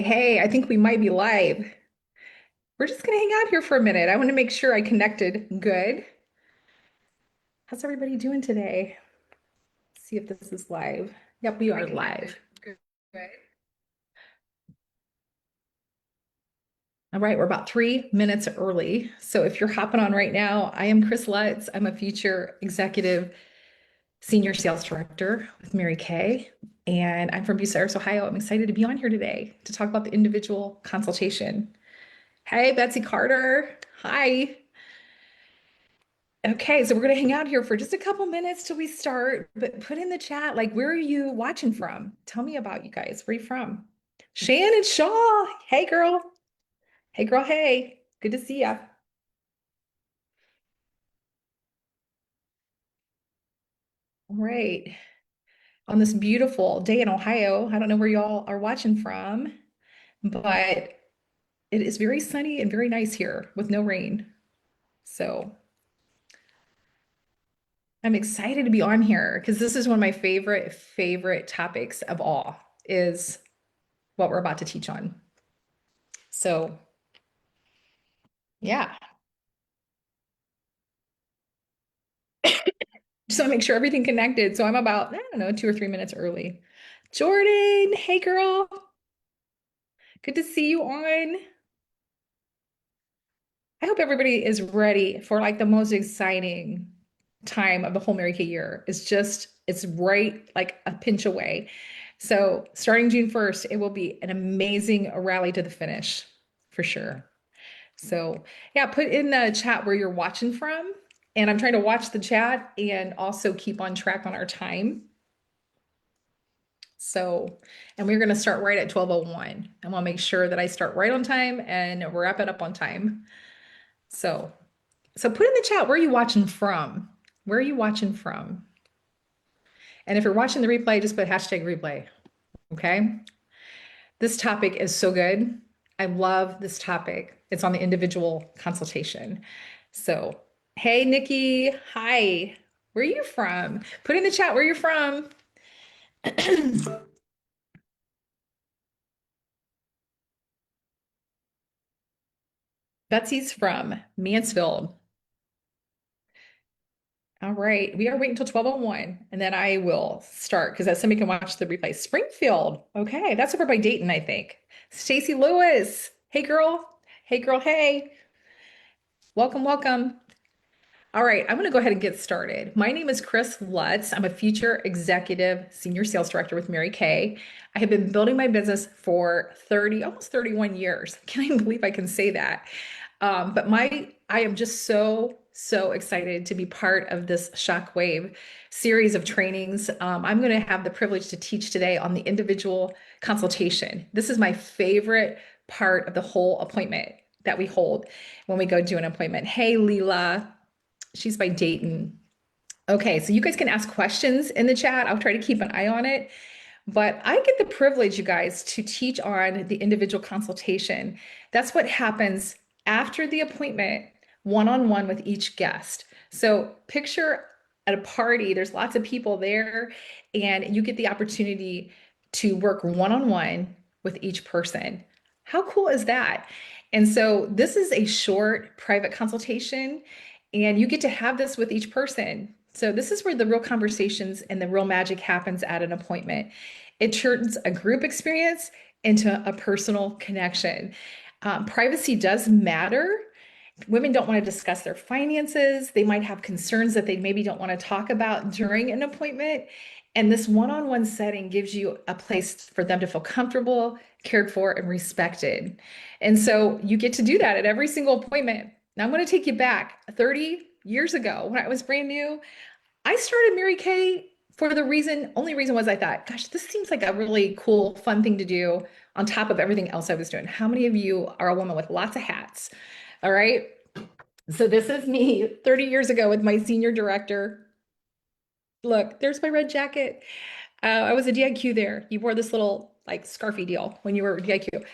Hey, I think we might be live. We're just gonna hang out here for a minute. I want to make sure I connected good. How's everybody doing today? Let's see if this is live. Yep, we are live. Good. All right, we're about 3 minutes early. So if you're hopping on right now, I am Chris Lutz. I'm a future executive senior sales director with Mary Kay, and I'm from Bucyrus, Ohio. I'm excited to be on here today to talk about the individual consultation. Hey, Betsy Carter. Hi. Okay, so we're going to hang out here for just a couple minutes till we start, but put in the chat, like, where are you watching from? Tell me about you guys. Where are you from? Shannon Shaw. Hey, girl. Hey, girl. Hey. Good to see ya. All right. On this beautiful day in Ohio, I don't know where y'all are watching from, but it is very sunny and very nice here with no rain. So I'm excited to be on here because this is one of my favorite topics of all is what we're about to teach on. So yeah, just want to make sure everything connected. So I'm about, I don't know, 2 or 3 minutes early. Jordan, hey girl, good to see you on. I hope everybody is ready for like the most exciting time of the whole Mary Kay year. It's right like a pinch away. So starting June 1st, it will be an amazing rally to the finish for sure. So yeah, put in the chat where you're watching from. And I'm trying to watch the chat and also keep on track on our time. So, and we're going to start right at 12:01. I want to make sure that I start right on time and wrap it up on time. So, so put in the chat, where are you watching from? Where are you watching from? And if you're watching the replay, just put hashtag replay. Okay. This topic is so good. I love this topic. It's on the individual consultation. So, hey, Nikki. Hi. Where are you from? Put in the chat where you're from. Betsy's from Mansfield. All right. We are waiting until 12:01 and then I will start because somebody can watch the replay. Springfield. Okay. That's over by Dayton, I think. Stacy Lewis. Hey, girl. Hey, girl. Hey. Welcome, welcome. All right. I'm going to go ahead and get started. My name is Chris Lutz. I'm a future executive senior sales director with Mary Kay. I have been building my business for 30, almost 31 years. Can't even believe I can say that. But I am just so excited to be part of this Shockwave series of trainings. I'm going to have the privilege to teach today on the individual consultation. This is my favorite part of the whole appointment that we hold when we go do an appointment. Hey, Leela, she's by Dayton. Okay, so you guys can ask questions in the chat. I'll try to keep an eye on it. But I get the privilege, you guys, to teach on the individual consultation. That's what happens after the appointment, one-on-one with each guest. So picture at a party, there's lots of people there, and you get the opportunity to work one-on-one with each person. How cool is that? And so this is a short private consultation, and you get to have this with each person. So this is where the real conversations and the real magic happens at an appointment. It turns a group experience into a personal connection. Privacy does matter. Women don't want to discuss their finances. They might have concerns that they maybe don't want to talk about during an appointment. And this one-on-one setting gives you a place for them to feel comfortable, cared for, and respected. And so you get to do that at every single appointment. Now I'm going to take you back 30 years ago when I was brand new. I started Mary Kay for the only reason was I thought, gosh, this seems like a really cool, fun thing to do on top of everything else I was doing. How many of you are a woman with lots of hats? All right. So this is me 30 years ago with my senior director. Look, there's my red jacket. I was a DIQ there. You wore this little like scarfy deal when you were DIQ.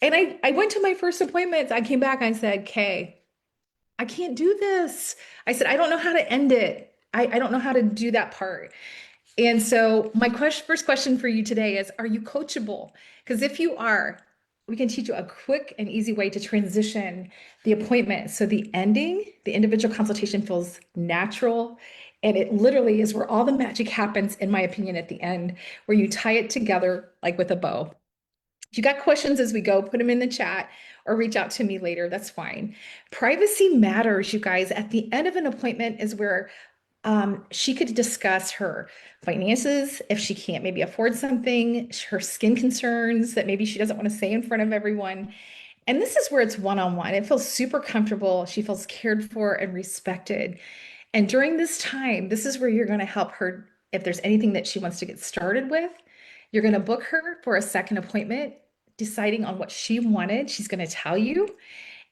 And I went to my first appointments. I came back and I said, Kay, I can't do this. I said, I don't know how to end it. I don't know how to do that part. And so my first question for you today is, are you coachable? Because if you are, we can teach you a quick and easy way to transition the appointment. So the ending, the individual consultation feels natural. And it literally is where all the magic happens, in my opinion, at the end, where you tie it together like with a bow. If you got questions as we go, put them in the chat or reach out to me later. That's fine. Privacy matters, you guys. At the end of an appointment is where she could discuss her finances, if she can't maybe afford something, her skin concerns that maybe she doesn't want to say in front of everyone. And this is where it's one-on-one. It feels super comfortable. She feels cared for and respected. And during this time, this is where you're going to help her if there's anything that she wants to get started with. You're going to book her for a second appointment, deciding on what she wanted. She's going to tell you.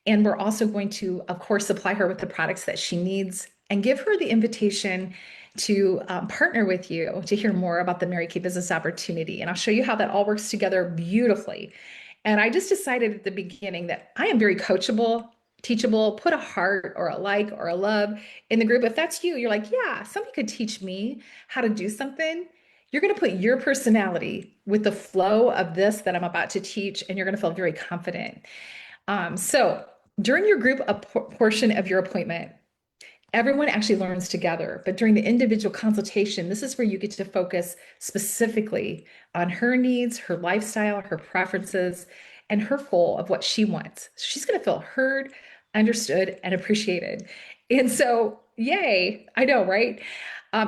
And we're also going to, of course, supply her with the products that she needs and give her the invitation to partner with you to hear more about the Mary Kay business opportunity. And I'll show you how that all works together beautifully. And I just decided at the beginning that I am very coachable, teachable. Put a heart or a like or a love in the group. If that's you, you're like, yeah, somebody could teach me how to do something. You're going to put your personality with the flow of this that I'm about to teach, and you're going to feel very confident. So during your group portion of your appointment, everyone actually learns together. But during the individual consultation, this is where you get to focus specifically on her needs, her lifestyle, her preferences, and her goal of what she wants. She's going to feel heard, understood, and appreciated. And so, yay, I know, right?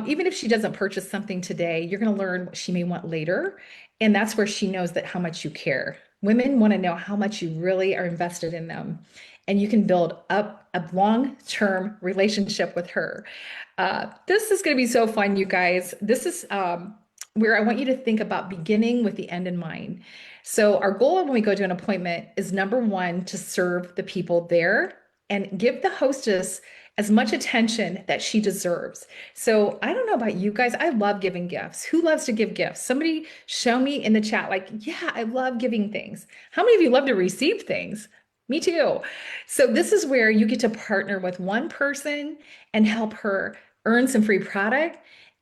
Even if she doesn't purchase something today, you're going to learn what she may want later. And that's where she knows that how much you care. Women want to know how much you really are invested in them. And you can build up a long-term relationship with her. This is going to be so fun, you guys. This is where I want you to think about beginning with the end in mind. So our goal when we go to an appointment is number one, to serve the people there and give the hostess as much attention that she deserves. So I don't know about you guys. I love giving gifts. Who loves to give gifts? Somebody show me in the chat, like, yeah, I love giving things. How many of you love to receive things? Me too. So this is where you get to partner with one person and help her earn some free product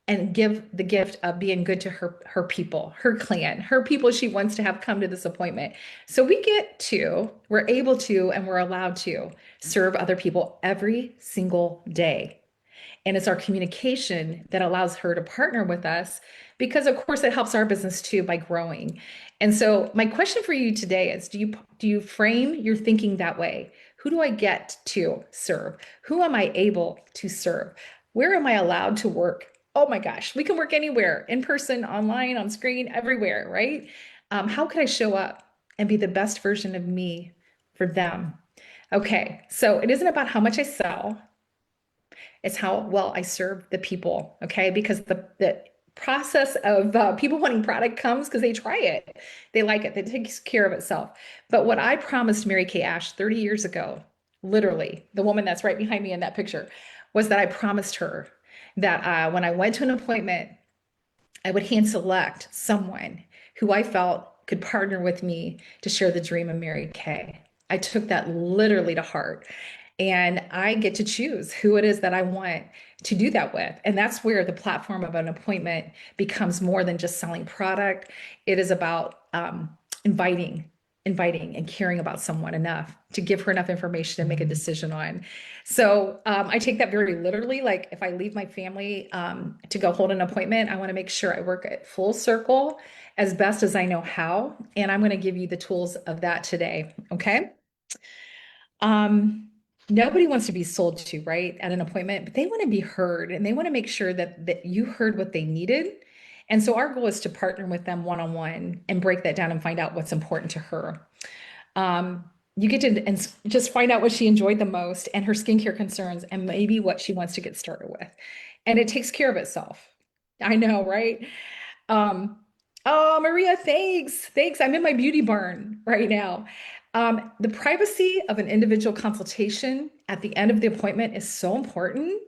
and give the gift of being good to her people, her clan, her people she wants to have come to this appointment. So we're able to, and we're allowed to serve other people every single day. And it's our communication that allows her to partner with us because, of course, it helps our business too by growing. And so my question for you today is, do you frame your thinking that way? Who do I get to serve? Who am I able to serve? Where am I allowed to work? Oh my gosh, we can work anywhere, in person, online, on screen, everywhere, right? How can I show up and be the best version of me for them? Okay, so it isn't about how much I sell. It's how well I serve the people, okay? Because the process of people wanting product comes because they try it. They like it. It takes care of itself. But what I promised Mary Kay Ash 30 years ago, literally, the woman that's right behind me in that picture, was that I promised her that when I went to an appointment, I would hand select someone who I felt could partner with me to share the dream of Mary Kay. I took that literally to heart. And I get to choose who it is that I want to do that with. And that's where the platform of an appointment becomes more than just selling product. It is about inviting and caring about someone enough to give her enough information to make a decision on. So I take that very literally. Like if I leave my family to go hold an appointment, I want to make sure I work at full circle as best as I know how. And I'm going to give you the tools of that today. Okay. Um, Nobody wants to be sold to, right, at an appointment, but they want to be heard and they want to make sure that you heard what they needed. And so our goal is to partner with them one-on-one and break that down and find out what's important to her. You get to and just find out what she enjoyed the most and her skincare concerns and maybe what she wants to get started with. And it takes care of itself. I know, right? Um, oh, Maria, thanks. Thanks. I'm in my beauty barn right now. The privacy of an individual consultation at the end of the appointment is so important.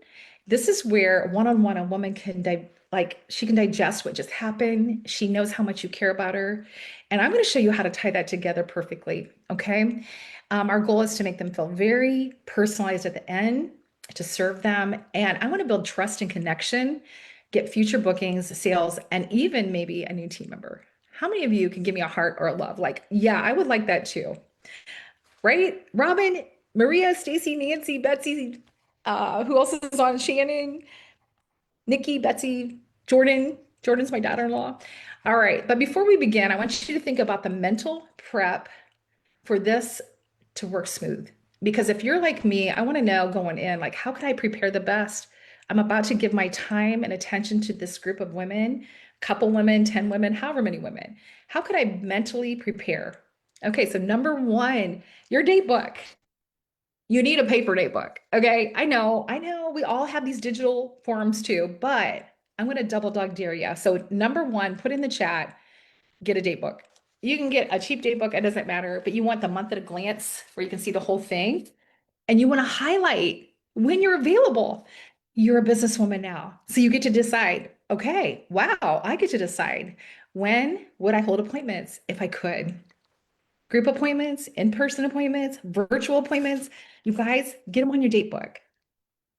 This is where one-on-one a woman can she can digest what just happened. She knows how much you care about her. And I'm going to show you how to tie that together perfectly. Okay. Our goal is to make them feel very personalized at the end, to serve them. And I want to build trust and connection, get future bookings, sales, and even maybe a new team member. How many of you can give me a heart or a love? Like, yeah, I would like that too. Right? Robin, Maria, Stacy, Nancy, Betsy, who else is on? Shannon, Nikki, Betsy, Jordan. Jordan's my daughter-in-law. All right, but before we begin, I want you to think about the mental prep for this to work smooth. Because if you're like me, I want to know going in, like, how could I prepare the best? I'm about to give my time and attention to this group of women, couple women, 10 women, however many women. How could I mentally prepare? Okay, so number one, your date book. You need a paper date book. Okay, I know, we all have these digital forms too, but I'm going to double dog dare you. So, number one, put in the chat, get a date book. You can get a cheap date book, it doesn't matter, but you want the month at a glance where you can see the whole thing. And you want to highlight when you're available. You're a businesswoman now. So you get to decide, okay, wow, I get to decide when would I hold appointments if I could. Group appointments, in-person appointments, virtual appointments. You guys get them on your date book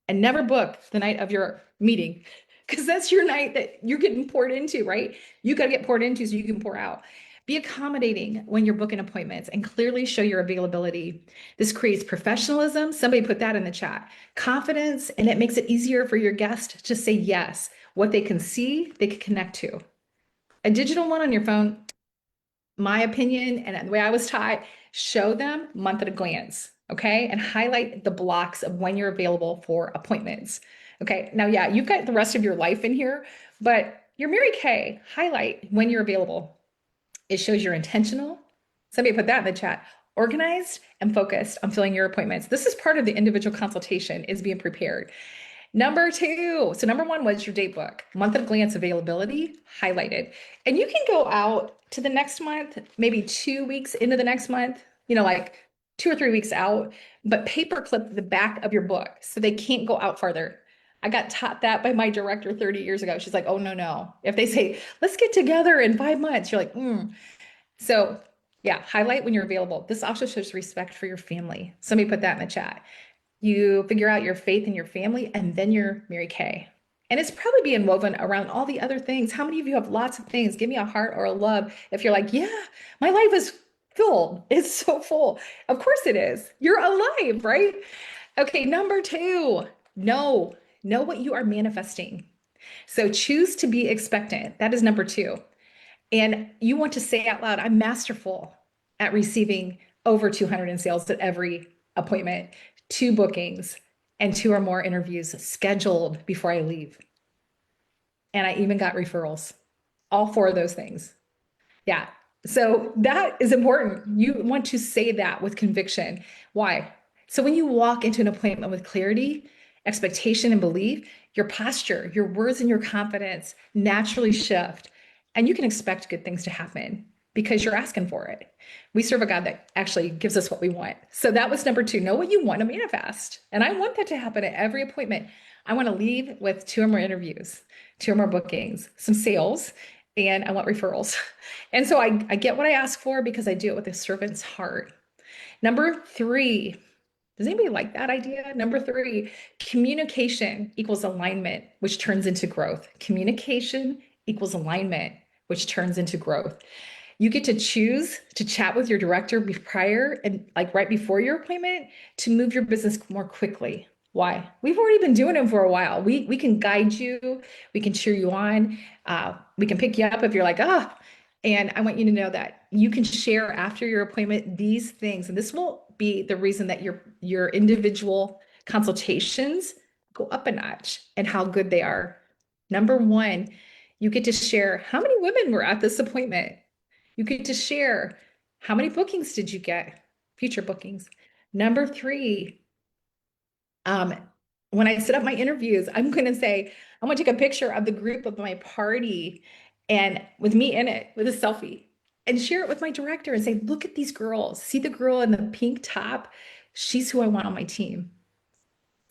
and never book the night of your meeting because that's your night that you're getting poured into, right? You got to get poured into so you can pour out. Be accommodating when you're booking appointments and clearly show your availability. This creates professionalism. Somebody put that in the chat. Confidence, and it makes it easier for your guest to say yes. What they can see, they can connect to. A digital one on your phone, my opinion and the way I was taught, show them month at a glance, okay? And highlight the blocks of when you're available for appointments. Okay, now, yeah, you've got the rest of your life in here, but your Mary Kay, highlight when you're available. It shows you're intentional. Somebody put that in the chat. Organized and focused on filling your appointments. This is part of the individual consultation, is being prepared. Number two, so number one was your date book, month of glance availability highlighted. And you can go out to the next month, maybe 2 weeks into the next month, like 2 or 3 weeks out, but paperclip the back of your book so they can't go out farther. I got taught that by my director 30 years ago. She's like, oh, no, no. If they say, let's get together in 5 months, you're like, So, yeah, highlight when you're available. This also shows respect for your family. Somebody put that in the chat. You figure out your faith and your family, and then you're Mary Kay. And it's probably being woven around all the other things. How many of you have lots of things? Give me a heart or a love if you're like, yeah, my life is filled. It's so full. Of course it is. You're alive, right? Okay, number two, know what you are manifesting. So choose to be expectant. That is number two. And you want to say out loud, I'm masterful at receiving over 200 in sales at every appointment, 2 bookings, and 2 or more interviews scheduled before I leave. And I even got referrals, all 4 of those things. Yeah. So that is important. You want to say that with conviction. Why? So when you walk into an appointment with clarity, expectation, and belief, your posture, your words, and your confidence naturally shift. And you can expect good things to happen because you're asking for it. We serve a God that actually gives us what we want. So that was number two. Know what you want to manifest. And I want that to happen at every appointment. I want to leave with 2 or more interviews, 2 or more bookings, some sales, and I want referrals. And so I get what I ask for because I do it with a servant's heart. Number three, does anybody like that idea? Number three, communication equals alignment, which turns into growth. Communication equals alignment, which turns into growth. You get to choose to chat with your director prior and like right before your appointment to move your business more quickly. Why? We've already been doing it for a while. We can guide you, we can cheer you on, we can pick you up if you're like, ah. And I want you to know that you can share after your appointment these things, and this will be the reason that your individual consultations go up a notch and how good they are. Number one, you get to share how many women were at this appointment. You get to share how many bookings did you get, future bookings. Number three, when I set up my interviews, I'm going to say, I'm going to take a picture of the group of my party and with me in it with a selfie and share it with my director and say, look at these girls. See the girl in the pink top? She's who I want on my team.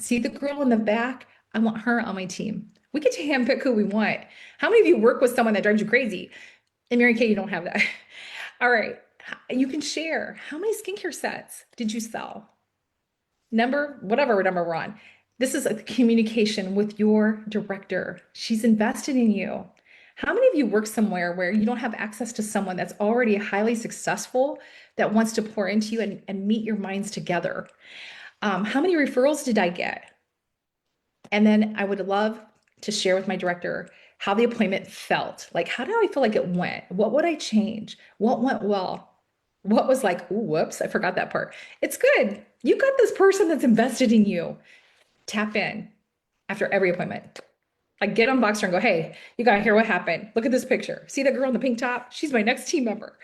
See the girl in the back? I want her on my team. We get to handpick who we want. How many of you work with someone that drives you crazy? And Mary Kay, you don't have that. All right. You can share. How many skincare sets did you sell? Whatever number we're on. This is a communication with your director. She's invested in you. How many of you work somewhere where you don't have access to someone that's already highly successful that wants to pour into you and meet your minds together? How many referrals did I get? And then I would love to share with my director how the appointment felt. Like, how did I feel like it went? What would I change? What went well? What was like, ooh, whoops, I forgot that part. It's good. You got this person that's invested in you. Tap in after every appointment. Like, get on Boxer and go, hey, you got to hear what happened. Look at this picture. See that girl in the pink top? She's my next team member.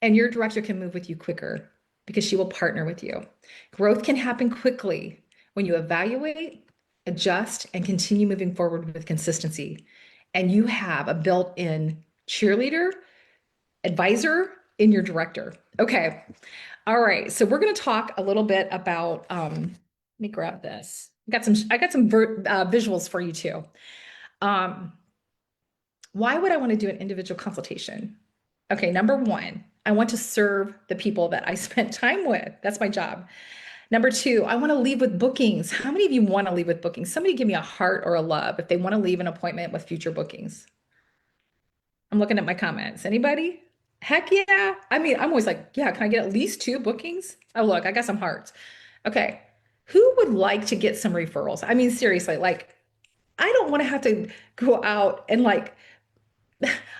And your director can move with you quicker because she will partner with you. Growth can happen quickly when you evaluate, adjust, and continue moving forward with consistency. And you have a built-in cheerleader, advisor in your director. Okay. All right. So we're going to talk a little bit about, let me grab this. I got some visuals for you too. Um, why would I want to do an individual consultation? Okay, number one, I want to serve the people that I spent time with. That's my job. Number two, I want to leave with bookings. How many of you want to leave with bookings? Somebody give me a heart or a love if they want to leave an appointment with future bookings. I'm looking at my comments. Anybody? Heck yeah. I mean, I'm always like, yeah, can I get at least two bookings? Oh, look, I got some hearts. Okay. Who would like to get some referrals? I mean, seriously, like, I don't want to have to go out and like,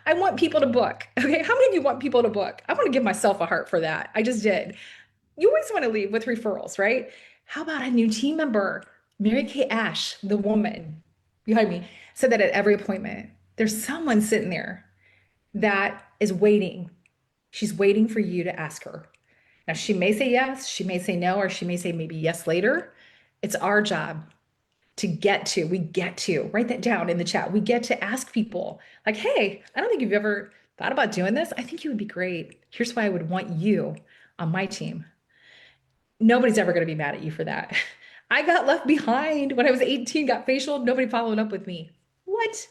I want people to book. Okay. How many of you want people to book? I want to give myself a heart for that. I just did. You always want to leave with referrals, right? How about a new team member? Mary Kay Ash, the woman behind me, said that at every appointment, there's someone sitting there that is waiting. She's waiting for you to ask her. Now, she may say yes, she may say no, or she may say maybe yes later. It's our job we get to write that down in the chat. We get to ask people, like, hey, I don't think you've ever thought about doing this. I think you would be great. Here's why I would want you on my team. Nobody's ever going to be mad at you for that. I got left behind when I was 18, got facial. Nobody followed up with me. What?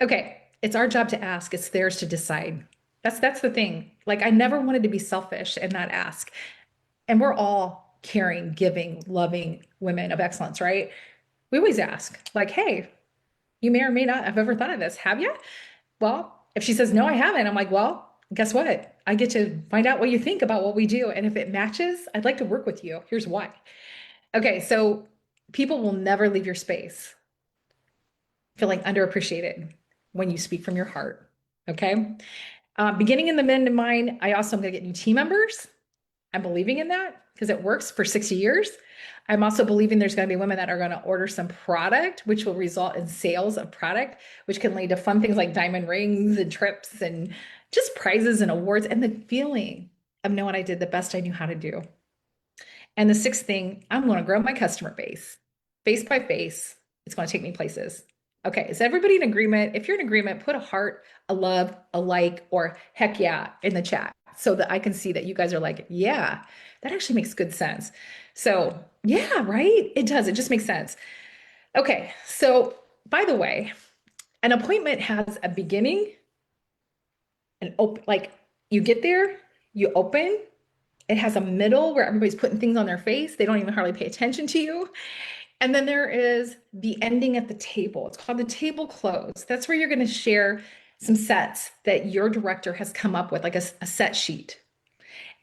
Okay, it's our job to ask. It's theirs to decide. That's the thing. Like, I never wanted to be selfish and not ask. And we're all caring, giving, loving women of excellence, right? We always ask, like, hey, you may or may not have ever thought of this. Have you? Well, if she says, no, I haven't, I'm like, well, guess what? I get to find out what you think about what we do. And if it matches, I'd like to work with you. Here's why. Okay, so people will never leave your space feeling underappreciated when you speak from your heart. Okay. Beginning in the men in mind, I also am going to get new team members. I'm believing in that because it works for 60 years. I'm also believing there's going to be women that are going to order some product, which will result in sales of product, which can lead to fun things like diamond rings and trips and just prizes and awards and the feeling of knowing I did the best I knew how to do. And the sixth thing, I'm going to grow my customer base, face by face. It's going to take me places. Okay, is everybody in agreement? If you're in agreement, put a heart, a love, a like, or heck yeah in the chat so that I can see that you guys are like, yeah, that actually makes good sense. So, yeah, right? It does. It just makes sense. Okay, so by the way, an appointment has a beginning, an open, like you get there, you open, it has a middle where everybody's putting things on their face. They don't even hardly pay attention to you. And then there is the ending at the table. It's called the table close. That's where you're going to share some sets that your director has come up with, like a set sheet.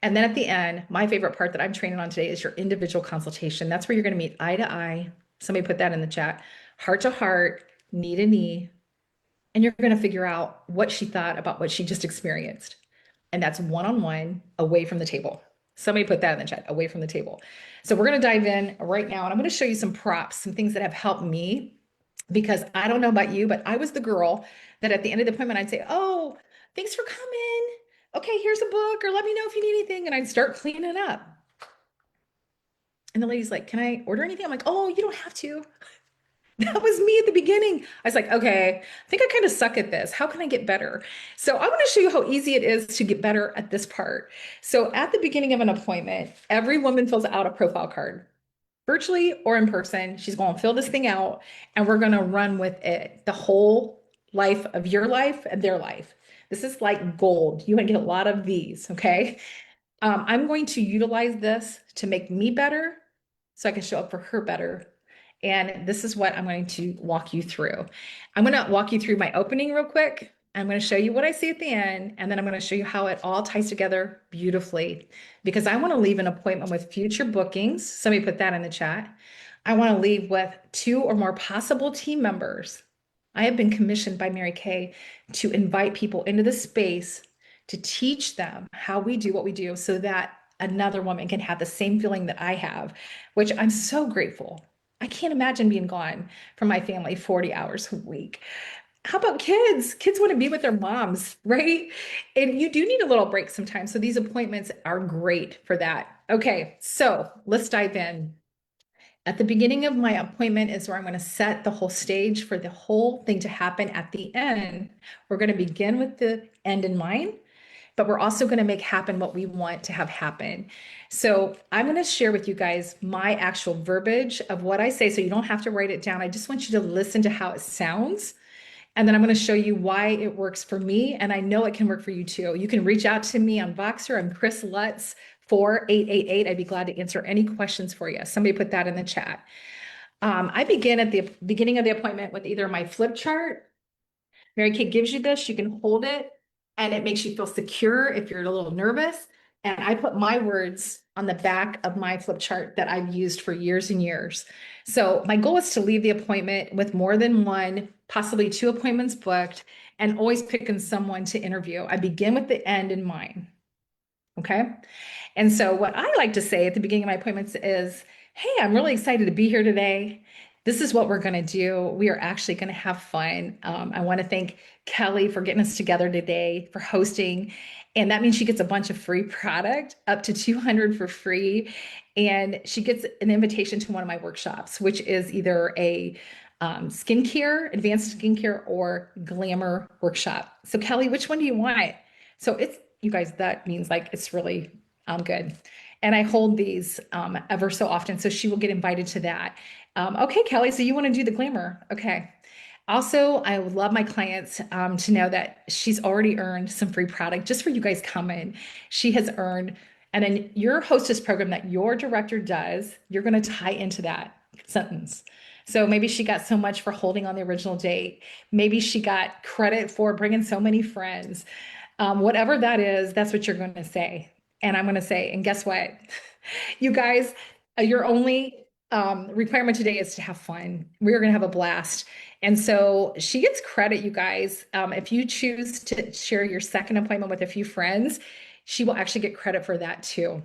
And then at the end, my favorite part that I'm training on today is your individual consultation. That's where you're going to meet eye to eye. Somebody put that in the chat. Heart to heart, knee to knee. And you're going to figure out what she thought about what she just experienced. And that's one-on-one away from the table. Somebody put that in the chat, away from the table. So we're going to dive in right now. And I'm going to show you some props, some things that have helped me, because I don't know about you, but I was the girl that at the end of the appointment, I'd say, oh, thanks for coming. Okay, here's a book, or let me know if you need anything. And I'd start cleaning up. And the lady's like, can I order anything? I'm like, oh, you don't have to. That was me at the beginning. I was like, okay, I think I kind of suck at this. How can I get better? So I want to show you how easy it is to get better at this part. So at the beginning of an appointment, every woman fills out a profile card, virtually or in person. She's going to fill this thing out and we're going to run with it the whole life of your life and their life. This is like gold. You want to get a lot of these, okay? I'm going to utilize this to make me better so I can show up for her better. And this is what I'm going to walk you through. I'm going to walk you through my opening real quick. I'm going to show you what I see at the end, and then I'm going to show you how it all ties together beautifully because I want to leave an appointment with future bookings. Somebody put that in the chat. I want to leave with two or more possible team members. I have been commissioned by Mary Kay to invite people into the space to teach them how we do what we do so that another woman can have the same feeling that I have, which I'm so grateful. I can't imagine being gone from my family 40 hours a week. How about kids? Kids want to be with their moms, right? And you do need a little break sometimes. So these appointments are great for that. Okay, so let's dive in. At the beginning of my appointment is where I'm going to set the whole stage for the whole thing to happen at the end. We're going to begin with the end in mind, but we're also going to make happen what we want to have happen. So I'm going to share with you guys my actual verbiage of what I say. So you don't have to write it down. I just want you to listen to how it sounds. And then I'm going to show you why it works for me. And I know it can work for you too. You can reach out to me on Voxer. I'm Chris Lutz 4888. I'd be glad to answer any questions for you. Somebody put that in the chat. I begin at the beginning of the appointment with either my flip chart. Mary Kay gives you this, you can hold it, and it makes you feel secure if you're a little nervous. And I put my words on the back of my flip chart that I've used for years and years. So my goal is to leave the appointment with more than one, possibly two appointments booked, and always picking someone to interview. I begin with the end in mind. Okay. And so what I like to say at the beginning of my appointments is, hey, I'm really excited to be here today. This is what we're going to do. We are actually going to have fun. I want to thank Kelly for getting us together today, for hosting. And that means she gets a bunch of free product, up to 200 for free. And she gets an invitation to one of my workshops, which is either a skincare, advanced skincare, or glamour workshop. So Kelly, which one do you want? So it's, you guys, that means like it's really good. And I hold these ever so often. So she will get invited to that. Okay, Kelly, so you want to do the glamour. Okay. Also, I would love my clients to know that she's already earned some free product just for you guys coming. She has earned, and then your hostess program that your director does, you're going to tie into that sentence. So maybe she got so much for holding on the original date. Maybe she got credit for bringing so many friends. Whatever that is, that's what you're going to say. And I'm going to say, and guess what? You guys, your only requirement today is to have fun. We're going to have a blast. And so she gets credit, you guys. If you choose to share your second appointment with a few friends, she will actually get credit for that too.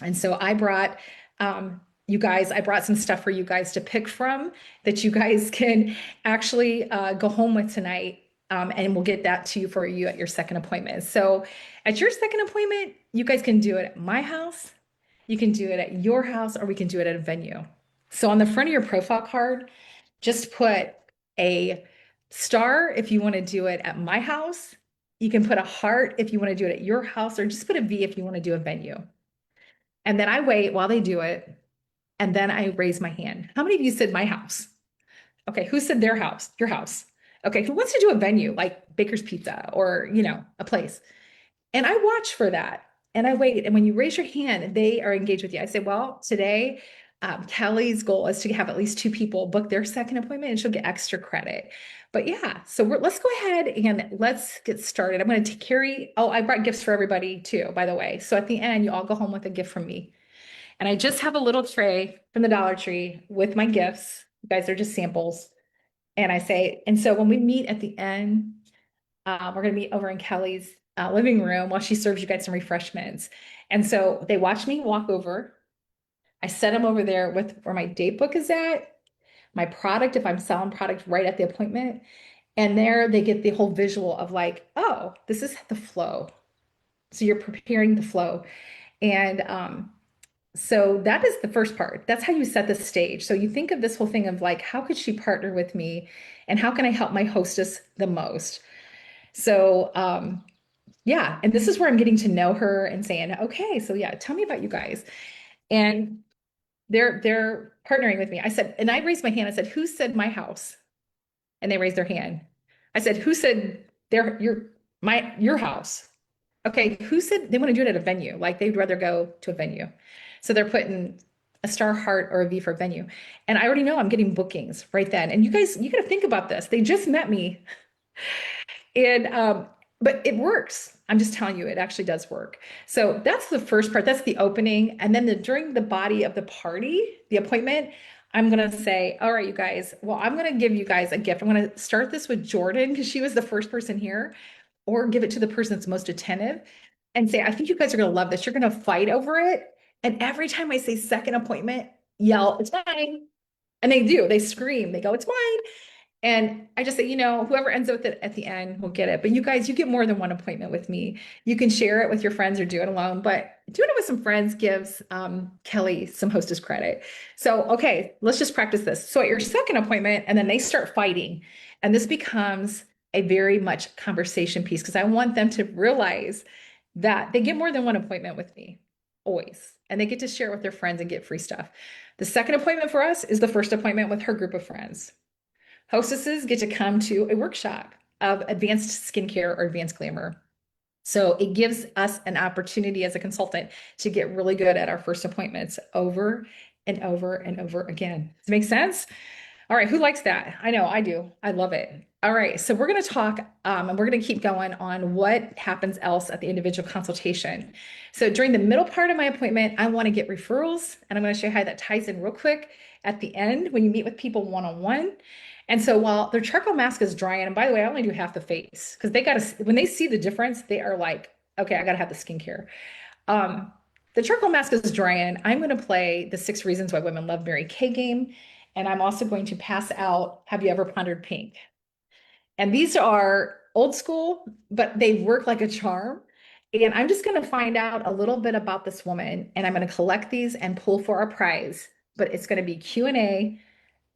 And so I brought, you guys, I brought some stuff for you guys to pick from that you guys can actually go home with tonight. And we'll get that to you for you at your second appointment. So at your second appointment, you guys can do it at my house, you can do it at your house, or we can do it at a venue. So on the front of your profile card, just put a star if you want to do it at my house. You can put a heart if you want to do it at your house, or just put a V if you want to do a venue. And then I wait while they do it. And then I raise my hand. How many of you said my house? Okay, who said their house? Your house. Okay, who wants to do a venue like Baker's Pizza or, a place? And I watch for that and I wait. And when you raise your hand, they are engaged with you. I say, well, today, Kelly's goal is to have at least two people book their second appointment and she'll get extra credit. But yeah, so let's go ahead and let's get started. I'm going to carry, oh, I brought gifts for everybody too, by the way. So at the end, you all go home with a gift from me. And I just have a little tray from the Dollar Tree with my gifts. You guys are just samples. And I say, and so when we meet at the end, we're going to meet over in Kelly's living room while she serves you guys some refreshments. And so they watch me walk over. I set them over there with where my date book is at, my product, if I'm selling product right at the appointment. And there they get the whole visual of like, oh, this is the flow. So you're preparing the flow. And so that is the first part. That's how you set the stage. So you think of this whole thing of like, how could she partner with me? And how can I help my hostess the most? So yeah, and this is where I'm getting to know her and saying, okay, so yeah, tell me about you guys. And they're partnering with me. I said, and I raised my hand. I said, who said my house? And they raised their hand. I said, who said your house? Okay, who said they want to do it at a venue? Like they'd rather go to a venue. So they're putting a star, heart, or a V for venue. And I already know I'm getting bookings right then. And you guys, you got to think about this. They just met me And but it works. I'm just telling you, it actually does work. So that's the first part. That's the opening. And then during the body of the party, the appointment, I'm gonna say, all right, you guys, well, I'm gonna give you guys a gift. I'm gonna start this with Jordan because she was the first person here, or give it to the person that's most attentive and say, I think you guys are gonna love this. You're gonna fight over it. And every time I say second appointment, yell, it's mine. And they do, they scream, they go, it's mine. And I just say, whoever ends up with it at the end will get it. But you guys, you get more than one appointment with me. You can share it with your friends or do it alone. But doing it with some friends gives Kelly some hostess credit. So, okay, let's just practice this. So at your second appointment, and then they start fighting. And this becomes a very much conversation piece because I want them to realize that they get more than one appointment with me, always. And they get to share it with their friends and get free stuff. The second appointment for us is the first appointment with her group of friends. Hostesses get to come to a workshop of advanced skincare or advanced glamour. So it gives us an opportunity as a consultant to get really good at our first appointments over and over and over again. Does it make sense? All right, who likes that? I know I do. I love it. All right, so we're going to talk and we're going to keep going on what happens else at the individual consultation. So during the middle part of my appointment, I want to get referrals, and I'm going to show you how that ties in real quick at the end when you meet with people one-on-one. And so while their charcoal mask is drying, and by the way, I only do half the face because they got to, when they see the difference, they are like, okay, I got to have the skincare. Um, the charcoal mask is drying. I'm going to play the 6 reasons why women love Mary Kay game. And I'm also going to pass out, have you ever pondered pink? And these are old school, but they work like a charm. And I'm just going to find out a little bit about this woman, and I'm going to collect these and pull for our prize. But it's going to be Q&A,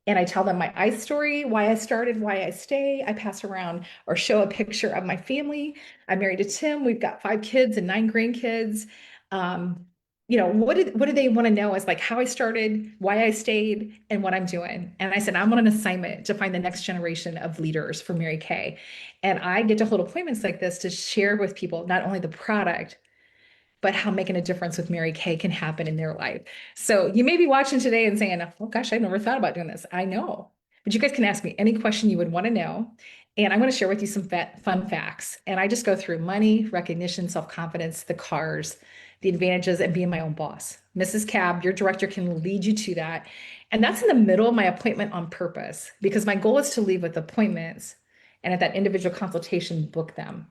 and I tell them my ice story, why I started, why I stay. I pass around or show a picture of my family. I'm married to Tim. We've got 5 kids and 9 grandkids. Um, what do they want to know is like how I started, why I stayed, and what I'm doing. And I said, I'm on an assignment to find the next generation of leaders for Mary Kay. And I get to hold appointments like this to share with people not only the product, but how making a difference with Mary Kay can happen in their life. So you may be watching today and saying, oh gosh, I never thought about doing this. I know, but you guys can ask me any question you would want to know. And I'm going to share with you some fun facts. And I just go through money, recognition, self-confidence, the cars, the advantages, and being my own boss. Mrs. Cab, your director can lead you to that. And that's in the middle of my appointment on purpose because my goal is to leave with appointments and at that individual consultation, book them.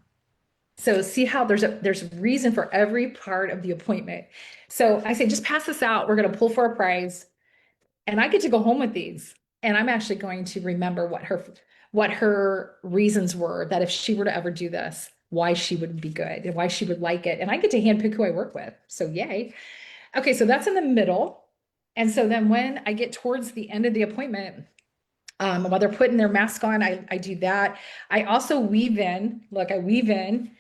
So see how there's a reason for every part of the appointment. So I say, just pass this out. We're going to pull for a prize, and I get to go home with these. And I'm actually going to remember what her reasons were that if she were to ever do this, why she would be good and why she would like it. And I get to handpick who I work with. So yay. Okay, so that's in the middle. And so then when I get towards the end of the appointment, while they're putting their mask on, I do that. I also weave in, look, I weave in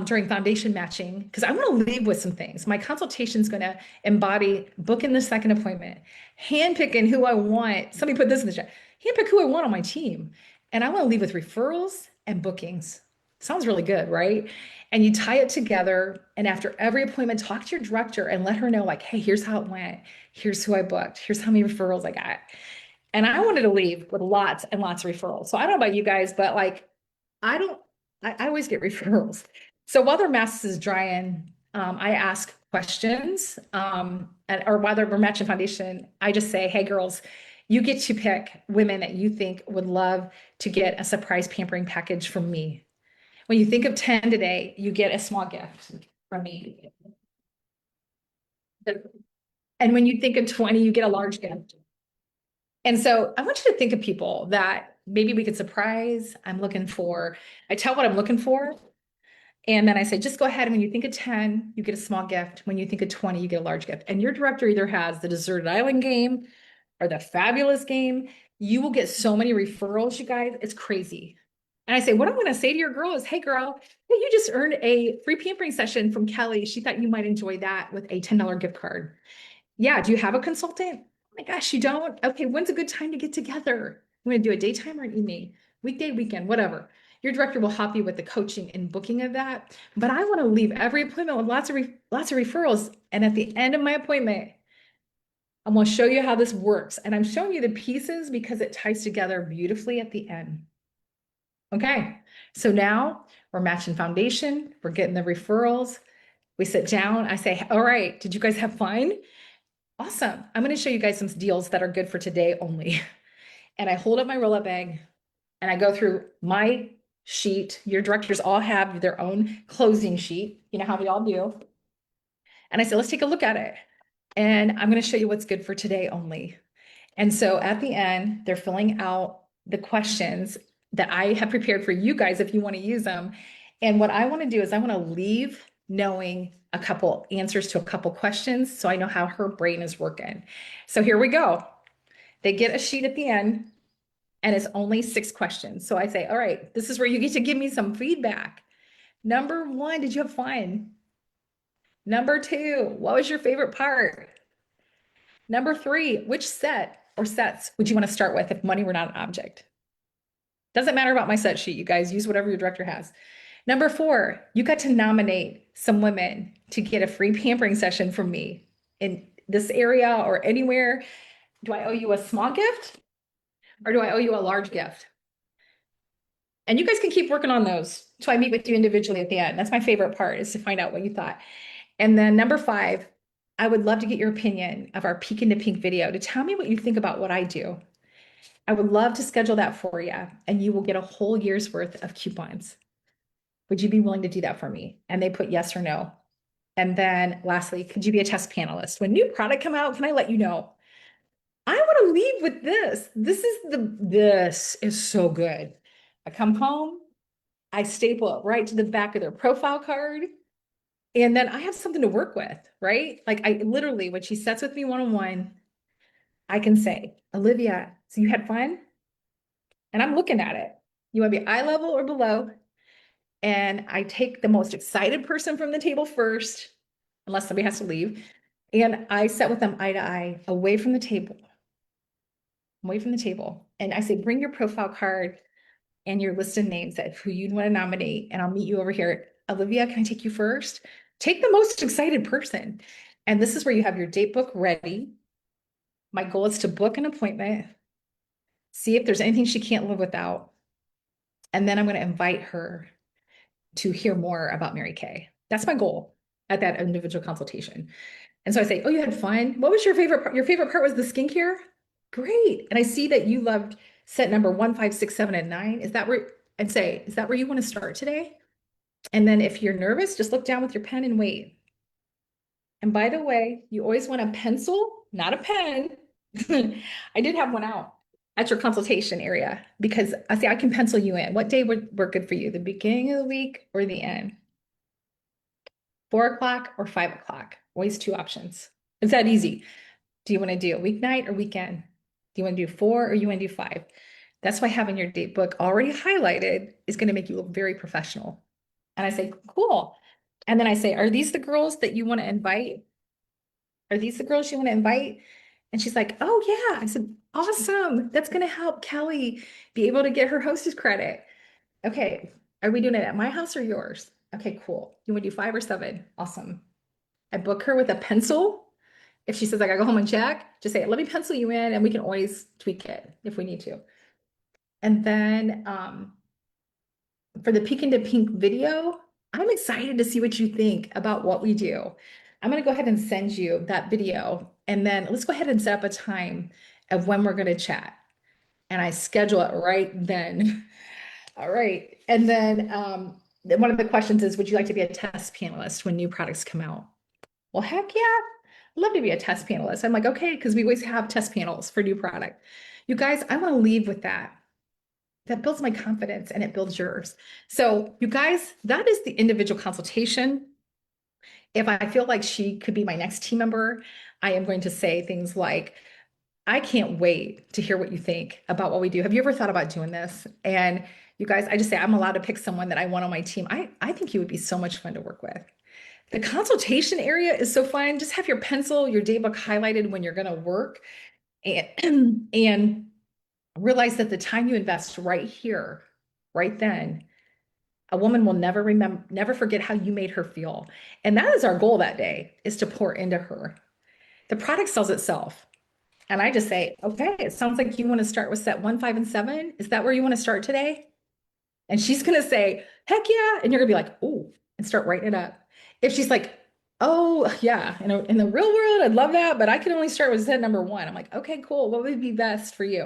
during foundation matching because I want to leave with some things. My consultation is going to embody booking the second appointment, handpicking who I want. Somebody put this in the chat. Handpick who I want on my team. And I want to leave with referrals and bookings. Sounds really good, right? And you tie it together. And after every appointment, talk to your director and let her know, like, hey, here's how it went. Here's who I booked. Here's how many referrals I got. And I wanted to leave with lots and lots of referrals. So I don't know about you guys, but like, I don't, I always get referrals. So while their masks is drying, I ask questions, or while they're matching foundation, I just say, hey girls, you get to pick women that you think would love to get a surprise pampering package from me. When you think of 10 today, you get a small gift from me. And when you think of 20, you get a large gift. And so I want you to think of people that maybe we could surprise. I tell what I'm looking for. And then I say, just go ahead. And when you think of 10, you get a small gift. When you think of 20, you get a large gift. And your director either has the Deserted Island game or the Fabulous game. You will get so many referrals, you guys. It's crazy. And I say, what I'm going to say to your girl is, hey, girl, hey, you just earned a free pampering session from Kelly. She thought you might enjoy that with a $10 gift card. Yeah. Do you have a consultant? Oh my gosh, you don't? Okay. When's a good time to get together? You want to do a daytime or an evening? Weekday, weekend, whatever. Your director will help you with the coaching and booking of that. But I want to leave every appointment with lots of referrals. And at the end of my appointment, I'm going to show you how this works. And I'm showing you the pieces because it ties together beautifully at the end. Okay. So now we're matching foundation. We're getting the referrals. We sit down. I say, all right, did you guys have fun? Awesome. I'm going to show you guys some deals that are good for today only. And I hold up my roll-up bag and I go through my sheet. Your directors all have their own closing sheet. You know how we all do. And I say, let's take a look at it. And I'm going to show you what's good for today only. And so at the end, they're filling out the questions that I have prepared for you guys if you want to use them. And what I want to do is I want to leave knowing a couple answers to a couple questions so I know how her brain is working. So here we go. They get a sheet at the end and it's only 6 questions. So I say, all right, this is where you get to give me some feedback. Number 1, did you have fun? Number 2, what was your favorite part? Number 3, which set or sets would you want to start with if money were not an object? Doesn't matter about my set sheet, you guys use whatever your director has. Number 4, you got to nominate some women to get a free pampering session from me in this area or anywhere. Do I owe you a small gift or do I owe you a large gift? And you guys can keep working on those till I meet with you individually at the end. That's my favorite part, is to find out what you thought. And then number 5, I would love to get your opinion of our Peek into Pink video to tell me what you think about what I do. I would love to schedule that for you, and you will get a whole year's worth of coupons. Would you be willing to do that for me? And they put yes or no. And then lastly, could you be a test panelist? When new product come out, can I let you know? I want to leave with this. This is so good. I come home, I staple it right to the back of their profile card. And then I have something to work with, right? Like I literally, when she sets with me one-on-one, I can say, Olivia, so you had fun? And I'm looking at it. You want to be eye level or below? And I take the most excited person from the table first, unless somebody has to leave. And I sit with them eye to eye, away from the table. Away from the table. And I say, bring your profile card and your list of names of who you'd want to nominate. And I'll meet you over here. Olivia, can I take you first? Take the most excited person. And this is where you have your date book ready. My goal is to book an appointment, see if there's anything she can't live without. And then I'm going to invite her to hear more about Mary Kay. That's my goal at that individual consultation. And so I say, oh, you had fun. What was your favorite part? Your favorite part was the skincare? Great. And I see that you loved set number 1, 5, 6, 7, and 9. Is that where, and say, is that where you want to start today? And then if you're nervous, just look down with your pen and wait. And by the way, you always want a pencil, not a pen. I did have one out at your consultation area because I say I can pencil you in. What day would work good for you? The beginning of the week or the end? 4 o'clock or 5 o'clock? Always 2 options. It's that easy. Do you want to do a weeknight or weekend? Do you want to do 4 or you want to do 5? That's why having your date book already highlighted is going to make you look very professional. And I say, cool. And then I say, are these the girls that you want to invite? Are these the girls you want to invite? And she's like, oh, yeah. I said, awesome. That's going to help Kelly be able to get her hostess credit. Okay. Are we doing it at my house or yours? Okay, cool. You want to do 5 or 7? Awesome. I book her with a pencil. If she says, I gotta go home and check, just say, let me pencil you in and we can always tweak it if we need to. And then for the Peek into Pink video, I'm excited to see what you think about what we do. I'm going to go ahead and send you that video. And then let's go ahead and set up a time of when we're going to chat. And I schedule it right then. All right. And then one of the questions is, would you like to be a test panelist when new products come out? Well, heck yeah. I'd love to be a test panelist. I'm like, okay, because we always have test panels for new product. You guys, I want to leave with that. That builds my confidence and it builds yours. So you guys, that is the individual consultation. If I feel like she could be my next team member, I am going to say things like, I can't wait to hear what you think about what we do. Have you ever thought about doing this? And you guys, I just say I'm allowed to pick someone that I want on my team. I think you would be so much fun to work with. The consultation area is so fun. Just have your pencil, your day book highlighted when you're going to work and realize that the time you invest right here, right then, a woman will never forget how you made her feel. And that is our goal that day, is to pour into her. The product sells itself. And I just say, okay, it sounds like you want to start with set 1, 5, and 7. Is that where you want to start today? And she's going to say, heck yeah. And you're going to be like, oh, and start writing it up. If she's like, oh, yeah, in the real world, I'd love that, but I can only start with Z number one. I'm like, okay, cool. What would be best for you?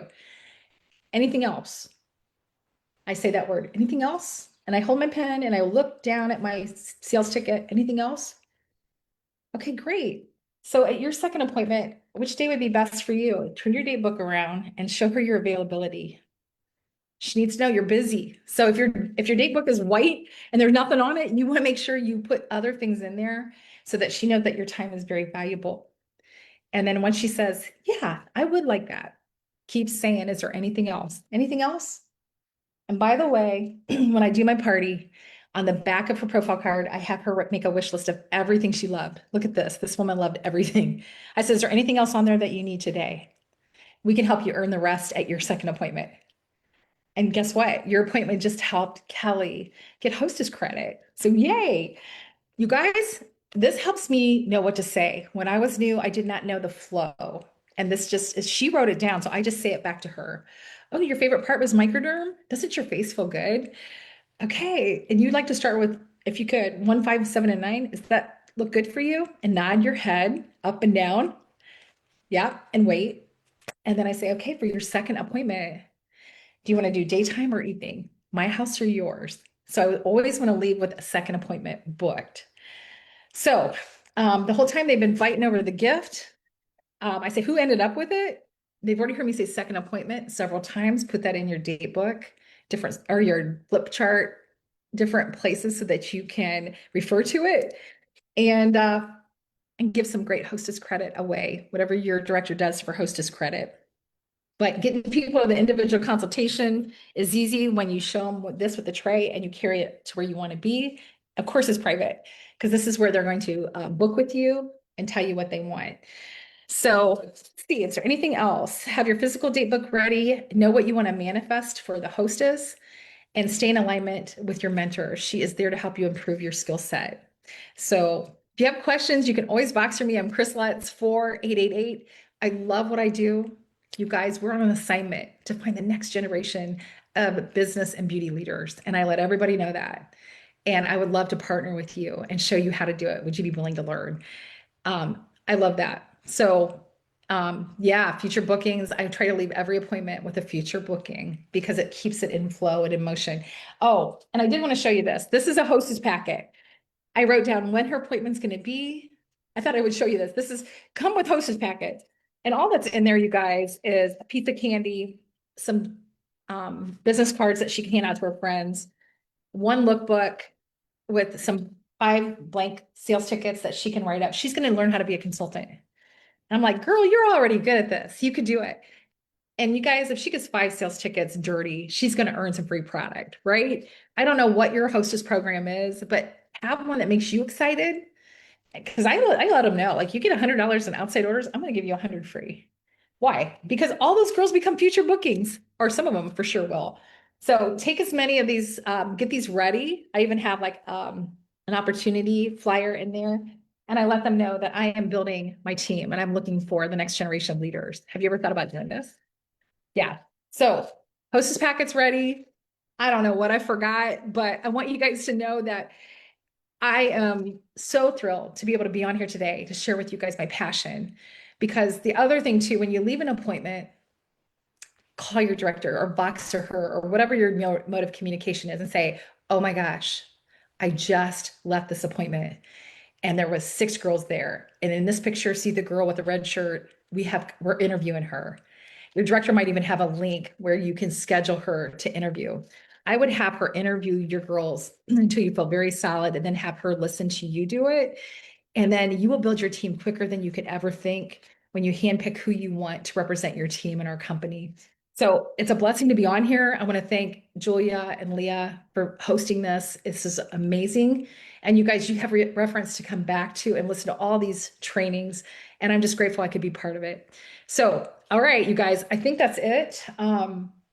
Anything else? I say that word, anything else? And I hold my pen and I look down at my sales ticket. Anything else? Okay, great. So at your second appointment, which day would be best for you? Turn your date book around and show her your availability. She needs to know you're busy. So if your date book is white and there's nothing on it, you want to make sure you put other things in there so that she knows that your time is very valuable. And then once she says, yeah, I would like that, keep saying, is there anything else? Anything else? And by the way, when I do my party, on the back of her profile card, I have her make a wish list of everything she loved. Look at this. This woman loved everything. I said, is there anything else on there that you need today? We can help you earn the rest at your second appointment. And guess what? Your appointment just helped Kelly get hostess credit. So yay. You guys, this helps me know what to say. When I was new, I did not know the flow. And this just, she wrote it down. So I just say it back to her. Oh, your favorite part was microderm? Doesn't your face feel good? Okay. And you'd like to start with, if you could, 1, 5, 7, and 9. Does that look good for you? And nod your head up and down. Yeah. And wait. And then I say, okay, for your second appointment, do you want to do daytime or evening? My house or yours? So I always want to leave with a second appointment booked. So the whole time they've been fighting over the gift, I say, who ended up with it? They've already heard me say second appointment several times. Put that in your date book, different, or your flip chart, different places so that you can refer to it and give some great hostess credit away, whatever your director does for hostess credit. But getting people the individual consultation is easy when you show them this with the tray and you carry it to where you want to be. Of course, it's private because this is where they're going to book with you and tell you what they want. So let's see, is there anything else? Have your physical date book ready. Know what you want to manifest for the hostess and stay in alignment with your mentor. She is there to help you improve your skill set. So if you have questions, you can always Voxer me. I'm Chris Lutz, 4888. I love what I do. You guys, we're on an assignment to find the next generation of business and beauty leaders. And I let everybody know that. And I would love to partner with you and show you how to do it. Would you be willing to learn? I love that. So yeah, future bookings. I try to leave every appointment with a future booking because it keeps it in flow and in motion. Oh, and I did want to show you this. This is a hostess packet. I wrote down when her appointment's going to be. I thought I would show you this. This is come with hostess packet. And all that's in there, you guys, is a piece of candy, some business cards that she can hand out to her friends, one lookbook with some 5 blank sales tickets that she can write up. She's going to learn how to be a consultant. And I'm like, girl, you're already good at this. You could do it. And you guys, if she gets 5 sales tickets dirty, she's going to earn some free product, right? I don't know what your hostess program is, but have one that makes you excited. Because I let them know, like, you get $100 in outside orders, I'm going to give you 100 free. Why? Because all those girls become future bookings, or some of them for sure will. So take as many of these, get these ready. I even have like an opportunity flyer in there. And I let them know that I am building my team and I'm looking for the next generation of leaders. Have you ever thought about doing this? Yeah. So hostess packets ready. I don't know what I forgot, but I want you guys to know that I am so thrilled to be able to be on here today to share with you guys my passion. Because the other thing too, when you leave an appointment, call your director or box to her or whatever your mode of communication is and say, oh my gosh, I just left this appointment and there was 6 girls there. And in this picture, see the girl with the red shirt, we're interviewing her. Your director might even have a link where you can schedule her to interview. I would have her interview your girls until you feel very solid and then have her listen to you do it. And then you will build your team quicker than you could ever think when you handpick who you want to represent your team and our company. So it's a blessing to be on here. I want to thank Julia and Leah for hosting this. This is amazing. And you guys, you have reference to come back to and listen to all these trainings. And I'm just grateful I could be part of it. So, all right, you guys, I think that's it.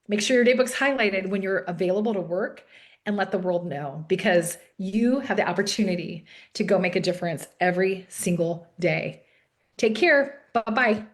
Make sure your daybook's highlighted when you're available to work and let the world know because you have the opportunity to go make a difference every single day. Take care. Bye-bye.